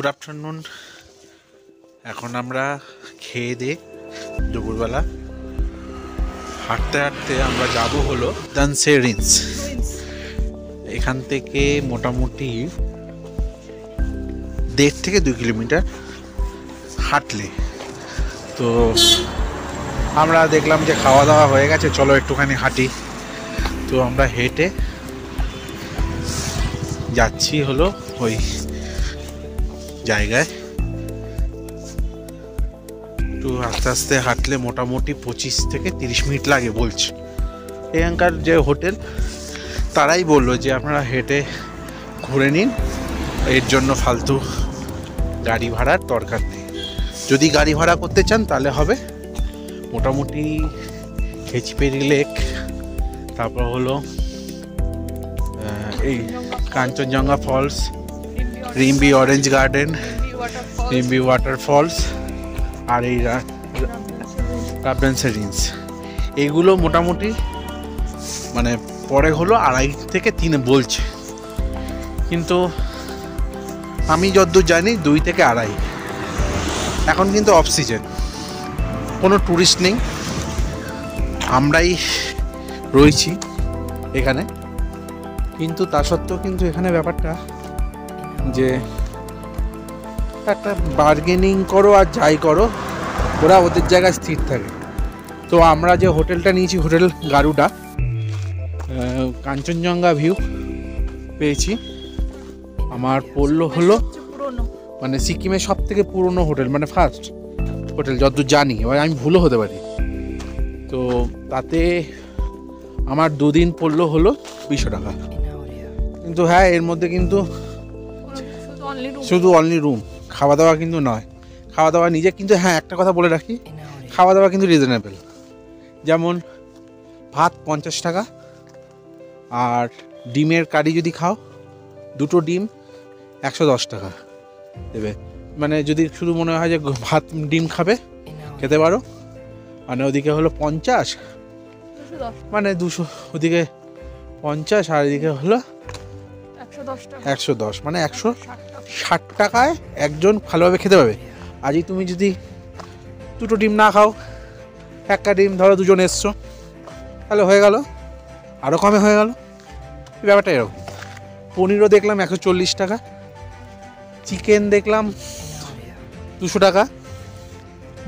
Good afternoon. এখন আমরা খেয়ে দিয়ে দুপুরবেলা হাঁটতে হাঁটতে আমরা যাব হলো দানসেরিন্স। এখান থেকে মোটামুটি 1.5 থেকে 2 কিলোমিটার হাঁটলে। তো আমরা দেখলাম যে খাওয়া দাওয়া হয়ে গেছে, চলো একটুখানি হাঁটি। তো আমরা হেঁটে যাচ্ছি হলো ওই জায়গায়। একটু আস্তে আস্তে হাঁটলে মোটামুটি 25 থেকে 30 মিনিট লাগে বলছে। এখানকার যে হোটেল তারাই বললো যে আপনারা হেঁটে ঘুরে নিন, এর জন্য ফালতু গাড়ি ভাড়ার দরকার নেই। যদি গাড়ি ভাড়া করতে চান তাহলে হবে মোটামুটি খেচিপেরি লেক, তারপর হলো এই Kanchenjunga falls, Rimbi orange garden, Rimbi waterfalls, আর এই দানসেরিন্স। এইগুলো মোটামুটি মানে পরে হলো 2.5 থেকে 3 বলছে, কিন্তু আমি যতদূর জানি 2 থেকে 2.5। এখন কিন্তু অফ সিজন, কোনো ট্যুরিস্ট নেই, আমরাই রয়েছি এখানে। কিন্তু তা সত্ত্বেও কিন্তু এখানে ব্যাপারটা যে একটা বার্গেনিং করো আর যাই করো, ওরা ওদের জায়গায় স্থির থাকে। তো আমরা যে হোটেলটা নিয়েছি, হোটেল গারুডা, কাঞ্চনজঙ্ঘা ভিউ পেয়েছি। আমার পড়লো হলো মানে সিকিমের সব থেকে পুরনো হোটেল, মানে ফার্স্ট হোটেল যতদূর জানি, এবার আমি ভুলও হতে পারি। তো তাতে আমার 2 দিন পড়লো হলো 200 টাকা। কিন্তু হ্যাঁ, এর মধ্যে কিন্তু শুধু অনলি রুম, খাওয়া দাওয়া কিন্তু নয়। খাওয়া দাওয়া নিজে, কিন্তু হ্যাঁ একটা কথা বলে রাখি, খাওয়া দাওয়া কিন্তু রিজনেবল। যেমন ভাত 50 টাকা, আর ডিমের কারি যদি খাও 2টো ডিম 110 টাকা দেবে। মানে যদি শুধু মনে হয় যে ভাত ডিম খাবে খেতে পারো। মানে ওদিকে হলো 50, মানে 200, ওদিকে 50 আর এদিকে হলো 110, মানে 160 টাকায় একজন ভালোভাবে খেতে পাবে। আজই তুমি যদি 2টো ডিম না খাও, একটা ডিম ধরো 2 জন এসছো, তাহলে হয়ে গেল, আরও কমে হয়ে গেল। এই ব্যাপারটা এরকম। পনিরও দেখলাম 140 টাকা, চিকেন দেখলাম 200 টাকা,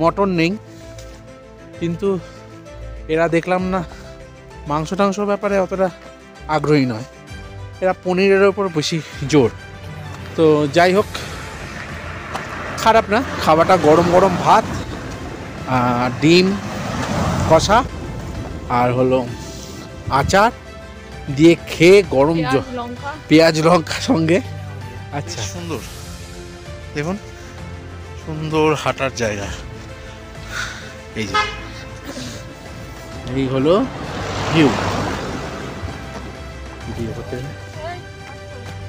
মটন নেই। কিন্তু এরা দেখলাম না মাংস টাংসর ব্যাপারে অতটা আগ্রহী নয়, এরা পনিরের ওপর বেশি জোর। তো যাই হোক, খারাপ না খাবারটা। গরম গরম ভাত, ডিম কষা আর হলো আচার দিয়ে খেয়ে, গরম পেঁয়াজ লঙ্কা সঙ্গে। আচ্ছা, সুন্দর দেখুন, সুন্দর হাঁটার জায়গা। এই যে এই হলো ভিউ। হোটেল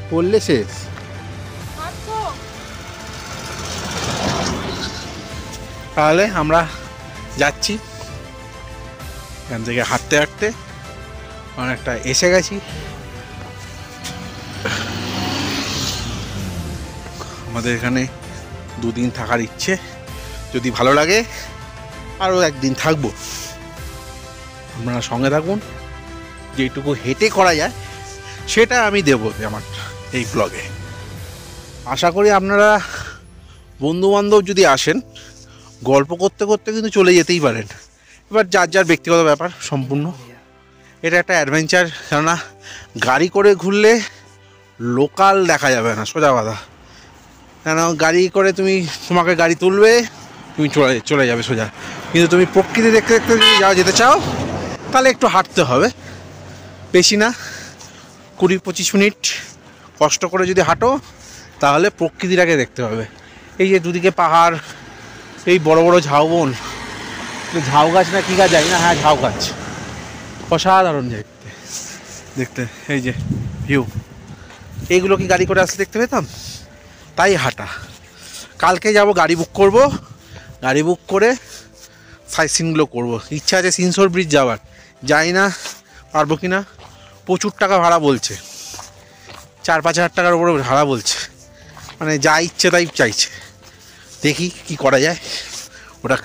পড়লে শেষ। তাহলে আমরা যাচ্ছি এখান থেকে হাঁটতে হাঁটতে অনেকটা এসে গেছি। আমাদের এখানে 2 দিন থাকার ইচ্ছে, যদি ভালো লাগে আরও 1 দিন থাকবো। আপনারা সঙ্গে থাকুন, যেটুকু হেঁটে করা যায় সেটা আমি দেবো আমার এই ব্লগে। আশা করি আপনারা বন্ধুবান্ধব যদি আসেন, গল্প করতে করতে কিন্তু চলে যেতেই পারেন। এবার যার যার ব্যক্তিগত ব্যাপার সম্পূর্ণ। এটা একটা অ্যাডভেঞ্চার, কেননা গাড়ি করে ঘুরলে লোকাল দেখা যাবে না, সোজা কথা। কেন গাড়ি করে তোমাকে গাড়ি তুলবে, তুমি চলে যাবে সোজা। কিন্তু তুমি প্রকৃতি দেখতে দেখতে যদি যেতে চাও, তাহলে একটু হাঁটতে হবে, বেশি না 20-25 মিনিট কষ্ট করে যদি হাঁটো, তাহলে প্রকৃতিটাকে দেখতে হবে। এই যে দুদিকে পাহাড়, এই বড় বড় ঝাউবন, ঝাউ গাছ না কী গাছ জানি না, হ্যাঁ ঝাউ গাছ, অসাধারণ দেখতে। এই যে ভিউ, এইগুলো কি গাড়ি করে আসলে দেখতে পেতাম? তাই হাঁটা। কালকে যাব, গাড়ি বুক করব, গাড়ি বুক করে সাইট সিনগুলো করবো। ইচ্ছা আছে সিনসোর ব্রিজ যাওয়ার, যাই না পারবো কি না। প্রচুর টাকা ভাড়া বলছে, 4-5 হাজার টাকার উপরে ভাড়া বলছে। মানে যা ইচ্ছে তাই চাইছে। দেখি কি করা যায়, ওটা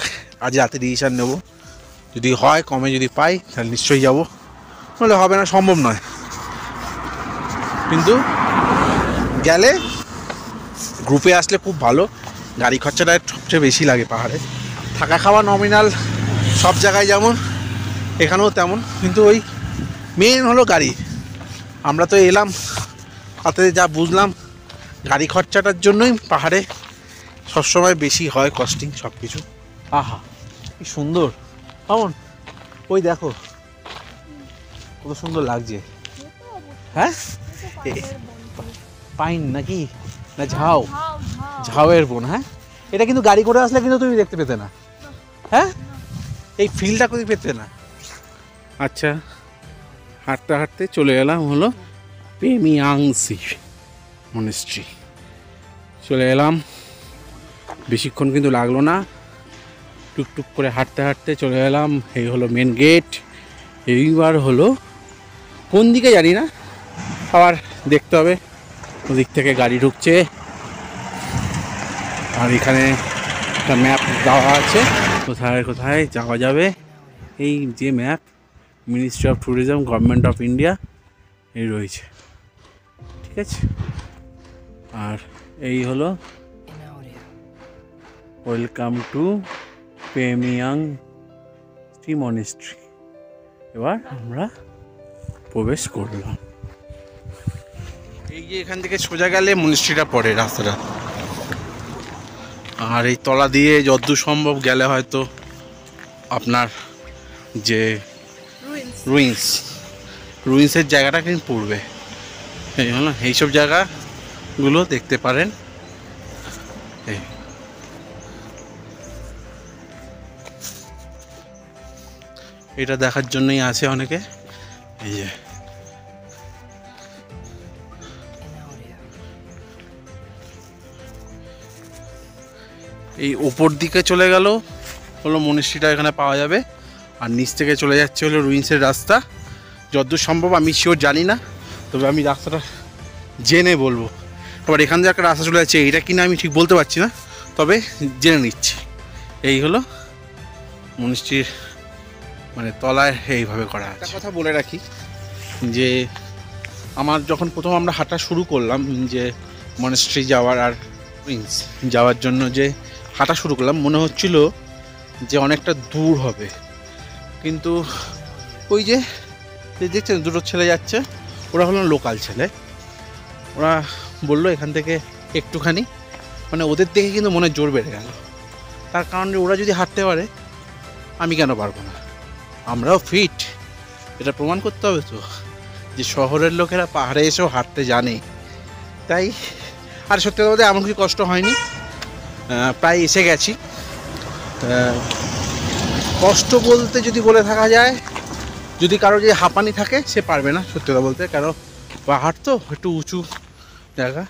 আজ রাতে ডিসিশান নেব। যদি হয় কমে যদি পাই তাহলে নিশ্চয়ই যাব, নাহলে হবে না, সম্ভব নয়। কিন্তু গেলে গ্রুপে আসলে খুব ভালো। গাড়ি খরচাটা সবচেয়ে বেশি লাগে পাহাড়ে। থাকা খাওয়া নমিনাল সব জায়গায় যেমন, এখানেও তেমন, কিন্তু ওই মেন হলো গাড়ি। আমরা তো এলাম, তাতে যা বুঝলাম গাড়ি খরচাটার জন্যই পাহাড়ে সবসময় বেশি হয় কস্টিং সব কিছু। আহা কি সুন্দর কেমন, ওই দেখো কত সুন্দর লাগছে। হ্যাঁ পাইন নাকি না ঝাউ, ঝাউয়ের বন। হ্যাঁ এটা কিন্তু গাড়ি করে আসলে কিন্তু তুমি দেখতে পেতে না। হ্যাঁ এই ফিলটা করে পেতে না। আচ্ছা হাঁটতে হাঁটতে চলে এলাম হলো পেমিয়াংসি মনেস্ট্রি। চলে এলাম, বেশিক্ষণ কিন্তু লাগলো না, টুকটুক করে হাঁটতে হাঁটতে চলে এলাম। এই হলো মেন গেট। এইবার হলো কোন দিকে জানি না, আবার দেখতে হবে। ওদিক থেকে গাড়ি ঢুকছে, আর এখানে একটা ম্যাপ দেওয়া আছে কোথায় কোথায় যাওয়া যাবে। এই যে map, ministry of tourism, government of India, এই রয়েছে, ঠিক আছে। আর এই হলো ওয়েলকাম টু পেমিয়াংসি মনেস্ট্রি। এবার আমরা প্রবেশ করলাম। এই যে এখান থেকে সোজা গেলে মনেস্ট্রিটা পড়ে রাস্তাটা, আর এই তলা দিয়ে যতদূর সম্ভব গেলে হয়তো আপনার যে রুইন্সের জায়গাটা কিন্তু পড়বে। এই হলো এইসব জায়গাগুলো দেখতে পারেন। এটা দেখার জন্যই আছে অনেকে। এই যে এই ওপর দিকে চলে গেল হলো মনেস্ট্রিটা এখানে পাওয়া যাবে, আর নিচ থেকে চলে যাচ্ছে হলো রুইন্সের রাস্তা। যতদূর সম্ভব, আমি শিওর জানি না, তবে আমি রাস্তাটা জেনে বলবো। আবার এখান থেকে একটা রাস্তা চলে যাচ্ছে, এইটা কিনা আমি ঠিক বলতে পারছি না, তবে জেনে নিচ্ছি। এই হলো মনেস্ট্রির মানে তলায় এইভাবে করা আছে। একটা কথা বলে রাখি যে আমার যখন প্রথম আমরা হাঁটা শুরু করলাম, যে মনেস্ট্রি যাওয়ার আর রুইন্স যাওয়ার জন্য যে হাঁটা শুরু করলাম, মনে হচ্ছিল যে অনেকটা দূর হবে। কিন্তু ওই যে দেখছেন দুটো ছেলে যাচ্ছে, ওরা হলো লোকাল ছেলে। ওরা বললো এখান থেকে একটুখানি, মানে ওদের দেখে কিন্তু মনে জোর বেড়ে গেল। তার কারণে ওরা যদি হাঁটতে পারে, আমি কেন পারবো না? আমরাও ফিট, এটা প্রমাণ করতে হবে তো যে শহরের লোকেরা পাহাড়ে এসেও হাঁটতে জানে। তাই আর সত্যি কথা বলতে এমন কিছু কষ্ট হয়নি, প্রায় এসে গেছি। কষ্ট বলতে যদি বলে থাকা যায়, যদি কারো যে হাঁপানি থাকে সে পারবে না সত্যি কথা বলতে, কারণ পাহাড় তো একটু উঁচু জায়গা,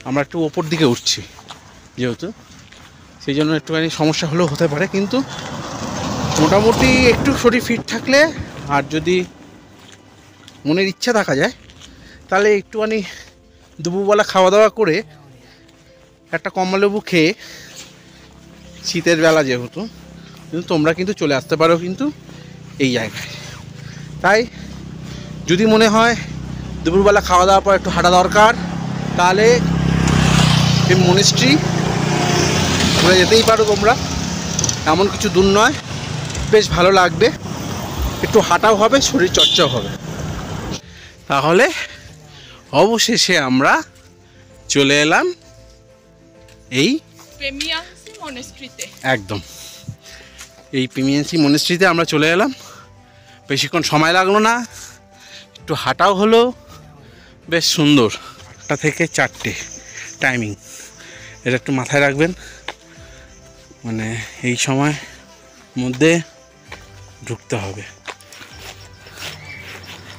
আমরা একটু ওপর দিকে উঠছি যেহেতু, সেই জন্য একটুখানি সমস্যা হলেও হতে পারে। কিন্তু মোটামুটি একটু শরীর ফিট থাকলে আর যদি মনের ইচ্ছা থাকা যায়, তাহলে একটুখানি দুপুরবেলা খাওয়া দাওয়া করে একটা কমলালেবু খেয়ে, শীতের বেলা যেহেতু, কিন্তু তোমরা কিন্তু চলে আসতে পারো কিন্তু এই জায়গায়। তাই যদি মনে হয় দুপুরবেলা খাওয়া দাওয়ার পর একটু হাঁটা দরকার, তাহলে এই মনেস্ট্রি ঘুরে যেতেই পারো তোমরা। এমন কিছু দূর নয়, বেশ ভালো লাগবে, একটু হাঁটাও হবে, শরীর চর্চাও হবে। তাহলে অবশেষে আমরা চলে এলাম এই পেমিয়াংসি মনেস্ট্রিতে। একদম এই পেমিয়াংসি মনেস্ট্রিতে আমরা চলে এলাম। বেশিক্ষণ সময় লাগলো না, একটু হাঁটাও হলো, বেশ সুন্দর। 8টা থেকে 4টে টাইমিং, এটা একটু মাথায় রাখবেন, মানে এই সময় মধ্যে ঢুকতে হবে।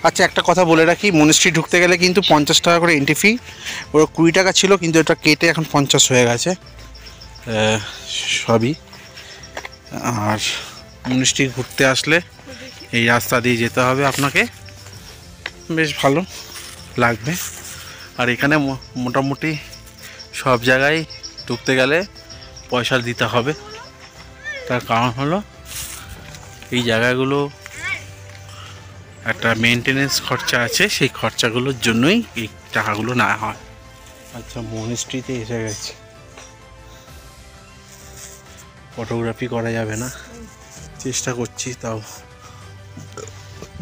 আচ্ছা একটা কথা বলে রাখি, মনেস্ট্রি ঢুকতে গেলে কিন্তু 50 টাকা করে এন্ট্রি ফি। ওরা 20 টাকা ছিল, কিন্তু এটা কেটে এখন 50 হয়ে গেছে সবই। আর মনেস্ট্রি ঘুরতে আসলে এই রাস্তা দিয়ে যেতে হবে আপনাকে, বেশ ভালো লাগবে। আর এখানে মোটামুটি সব জায়গায় ঢুকতে গেলে পয়সা দিতে হবে। তার কারণ হলো এই জায়গাগুলো একটা মেনটেনেন্স খরচা আছে, সেই খরচাগুলোর জন্যই এই টাকাগুলো নেওয়া হয়। আচ্ছা, মনিস্ট্রিতে এসে গেছে। ফটোগ্রাফি করা যাবে না, চেষ্টা করছি, তাও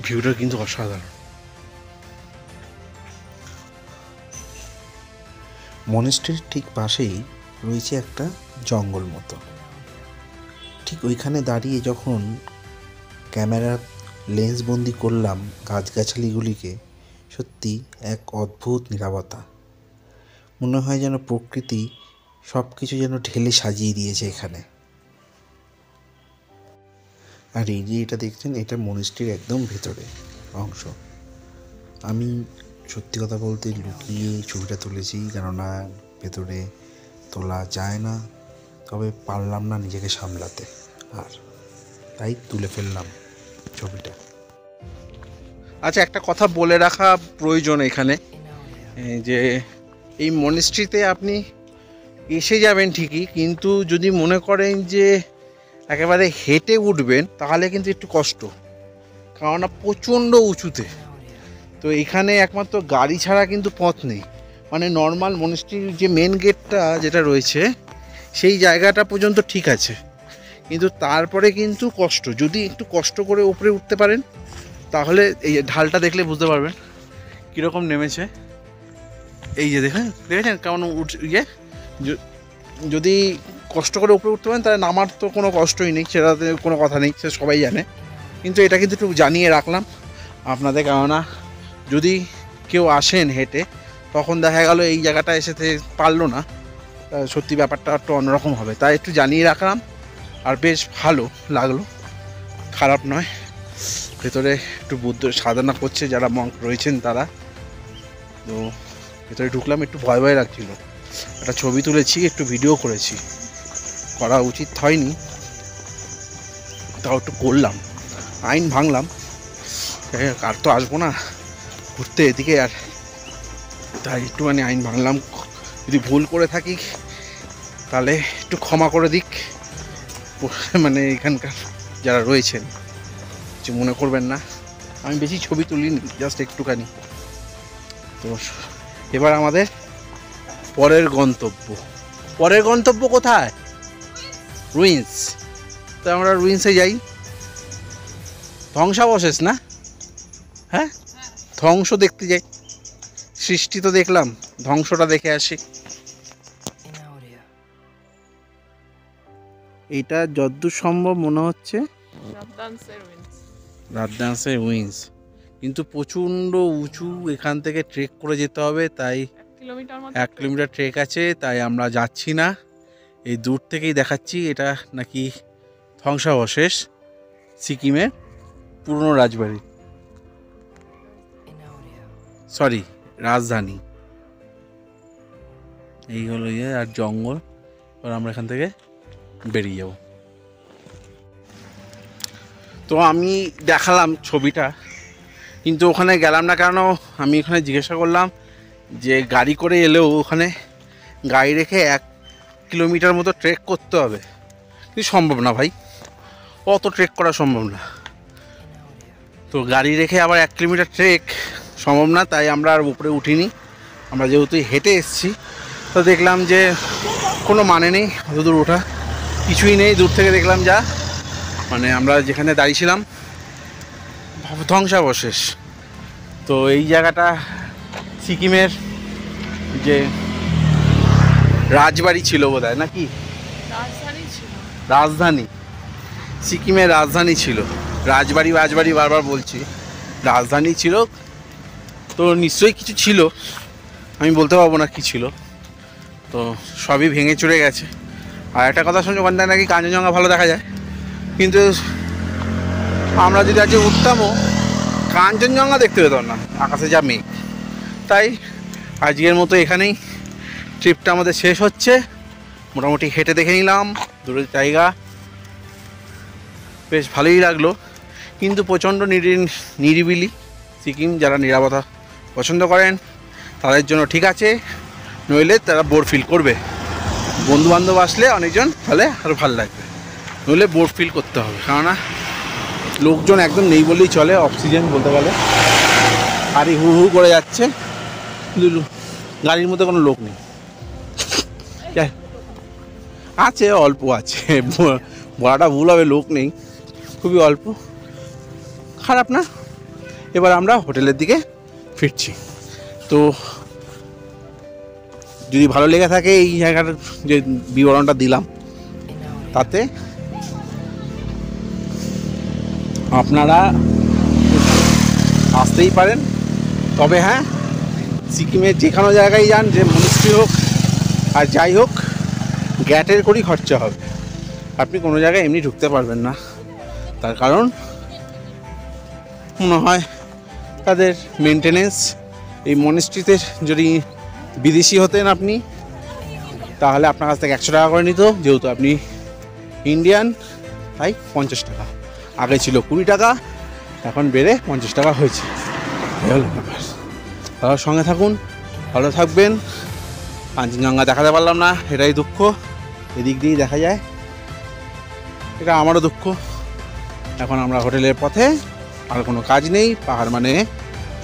ভিউটা কিন্তু অসাধারণ। মনেস্ট্রির ঠিক পাশেই রয়েছে একটা জঙ্গল মতো। ঠিক ওইখানে দাঁড়িয়ে যখন ক্যামেরার লেন্স বন্দি করলাম গাছগাছালিগুলিকে, সত্যি এক অদ্ভুত নীরবতা। মনে হয় যেন প্রকৃতি সব কিছু যেন ঢেলে সাজিয়ে দিয়েছে এখানে। আর এই যে এটা দেখছেন, এটা মনেস্ট্রির একদম ভেতরে অংশ। আমি সত্যি কথা বলতে লুকিয়ে ছবিটা তুলেছি, কেননা ভেতরে তোলা যায় না, তবে পারলাম না নিজেকে সামলাতে, আর তাই তুলে ফেললাম ছবিটা। আচ্ছা, একটা কথা বলে রাখা প্রয়োজন এখানে, যে এই মনিস্ট্রিতে আপনি এসে যাবেন ঠিকই, কিন্তু যদি মনে করেন যে একেবারে হেঁটে উঠবেন তাহলে কিন্তু একটু কষ্ট, কেননা প্রচণ্ড উঁচুতে। তো এখানে একমাত্র গাড়ি ছাড়া কিন্তু পথ নেই। মানে নর্মাল মনিস্ট্রির যে মেন গেটটা যেটা রয়েছে সেই জায়গাটা পর্যন্ত ঠিক আছে, কিন্তু তারপরে কিন্তু কষ্ট। যদি একটু কষ্ট করে উপরে উঠতে পারেন তাহলে এই ঢালটা দেখলে বুঝতে পারবেন কীরকম নেমেছে। এই যে দেখেছেন কেমন যদি কষ্ট করে উপরে উঠতে পারেন তাহলে নামার তো কোনো কষ্টই নেই, সেটাতে কোনো কথা নেই, সে সবাই জানে। কিন্তু এটা কিন্তু একটু জানিয়ে রাখলাম আপনাদের, কেননা যদি কেউ আসেন হেঁটে, তখন দেখা গেল এই জায়গাটা এসে পারলো না, সত্যি ব্যাপারটা একটু অন্যরকম হবে, তাই একটু জানিয়ে রাখলাম। আর বেশ ভালো লাগলো, খারাপ নয়। ভেতরে একটু বুদ্ধ সাধনা করছে যারা মঙ্ক রয়েছেন তারা। তো ভেতরে ঢুকলাম, একটু ভয় ভয় লাগছিল। একটা ছবি তুলেছি, একটু ভিডিও করেছি, করা উচিত হয়নি, তাও একটু করলাম, আইন ভাঙলাম। আর তো আসবো না ঘুরতে এদিকে, আর তাই একটুখানি আইন ভাঙলাম। যদি ভুল করে থাকি তাহলে একটু ক্ষমা করে দিক, মানে এখানকার যারা রয়েছেন, কিছু মনে করবেন না। আমি বেশি ছবি তুলিনি, জাস্ট একটুখানি। তো এবার আমাদের পরের গন্তব্য কোথায়? রুইন্স। তো আমরা রুইন্সে যাই। ধ্বংসাবশেষ না? হ্যাঁ, ধ্বংস দেখতে যাই। সৃষ্টি তো দেখলাম, ধ্বংসটা দেখে আসি। এটা যতদূর সম্ভব মনে হচ্ছে রাজদান্সের উইন্স, কিন্তু প্রচণ্ড উঁচু, এখান থেকে ট্রেক করে যেতে হবে, তাই 1 কিলোমিটার ট্রেক আছে, তাই আমরা যাচ্ছি না। এই দূর থেকেই দেখাচ্ছি, এটা নাকি ধ্বংসাবশেষ সিকিমের পুরনো রাজবাড়ি, সরি রাজধানী। এই হলো ইয়ে, আর জঙ্গল। এবার আমরা এখান থেকে বেরিয়ে যাব। তো আমি দেখালাম ছবিটা, কিন্তু ওখানে গেলাম না, কারণ আমি ওখানে জিজ্ঞাসা করলাম যে গাড়ি করে এলেও ওখানে গাড়ি রেখে 1 কিলোমিটার মতো ট্রেক করতে হবে। কিন্তু সম্ভব না ভাই, অত ট্রেক করা সম্ভব না। তো গাড়ি রেখে আবার 1 কিলোমিটার ট্রেক সম্ভব না, তাই আমরা আর উপরে উঠিনি। আমরা যেহেতু হেঁটে এসেছি, তো দেখলাম যে কোনো মানে নেই অত দূর ওঠা, কিছুই নেই। দূর থেকে দেখলাম যা, মানে আমরা যেখানে দাঁড়িয়েছিলাম ধ্বংসাবশেষ। তো এই জায়গাটা সিকিমের যে রাজবাড়ি ছিল বোধহয়, নাকি রাজধানী, সিকিমের রাজধানী ছিল। রাজবাড়ি বারবার বলছি, রাজধানী ছিল। তো নিশ্চয়ই কিছু ছিল, আমি বলতে পারবো না কী ছিল। তো সবই ভেঙে চুরে গেছে। আর একটা কথা শুনছি, ওখান থেকে নাকি কাঞ্চনজঙ্ঘা ভালো দেখা যায়, কিন্তু আমরা যদি আজকে উঠতামও কাঞ্চনজঙ্ঘা দেখতে পেতাম না, আকাশে যা মেঘ। তাই আজকের মতো এখানেই ট্রিপটা আমাদের শেষ হচ্ছে। মোটামুটি হেঁটে দেখে নিলাম দূরের জায়গা, বেশ ভালোই লাগলো, কিন্তু প্রচণ্ড নিরিবিলি সিকিম। যারা নিরাপত্তা পছন্দ করেন তাদের জন্য ঠিক আছে, নইলে তারা বোর ফিল করবে। বন্ধু বান্ধব আসলে অনেকজন, তাহলে আরও ভালো লাগবে। নইলে বোর ফিল করতে হবে, কেননা লোকজন একদম নেই বললেই চলে, অক্সিজেন বলতে গেলে। গাড়ি হু হু করে যাচ্ছে, কিন্তু গাড়ির মধ্যে কোনো লোক নেই। আছে, অল্প আছে, বলাটা ভুল হবে, লোক নেই, খুবই অল্প। খারাপ না। এবার আমরা হোটেলের দিকে ফিরছি। তো যদি ভালো লেগে থাকে এই জায়গার যে বিবরণটা দিলাম, তাতে আপনারা আসতেই পারেন। তবে হ্যাঁ, সিকিমের যে কোনো জায়গায় যান, যে মনস্ট্রি হোক আর যাই হোক, গ্যাটের করেই খরচা হবে। আপনি কোনো জায়গায় এমনি ঢুকতে পারবেন না। তার কারণ মনে হয় তাদের মেনটেনেন্স, এই মনস্ট্রিতে যদি বিদেশি হতেন আপনি, তাহলে আপনার কাছ থেকে 100 টাকা করে নিত। যেহেতু আপনি ইন্ডিয়ান, তাই 50 টাকা। আগে ছিল 20 টাকা, এখন বেড়ে 50 টাকা হয়েছে। হলো ব্যাপার। তাহলে সঙ্গে থাকুন, ভালো থাকবেন। কাঞ্চনজঙ্ঘা দেখাতে পারলাম না, এটাই দুঃখ। এদিক দিয়েই দেখা যায়, এটা আমারও দুঃখ। এখন আমরা হোটেলের পথে, আর কোনো কাজ নেই। পাহাড় মানে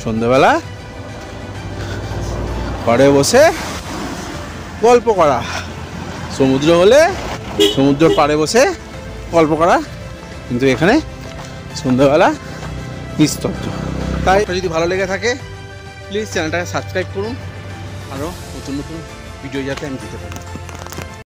সন্ধ্যেবেলা ঘরে বসে গল্প করা, সমুদ্র হলে সমুদ্রের পাড়ে বসে গল্প করা, কিন্তু এখানে সন্ধ্যেবেলা নিস্তব্ধ। তাই যদি ভালো লেগে থাকে প্লিজ চ্যানেলটাকে সাবস্ক্রাইব করুন, আরও নতুন নতুন ভিডিও যাতে আমি দিতে পারি।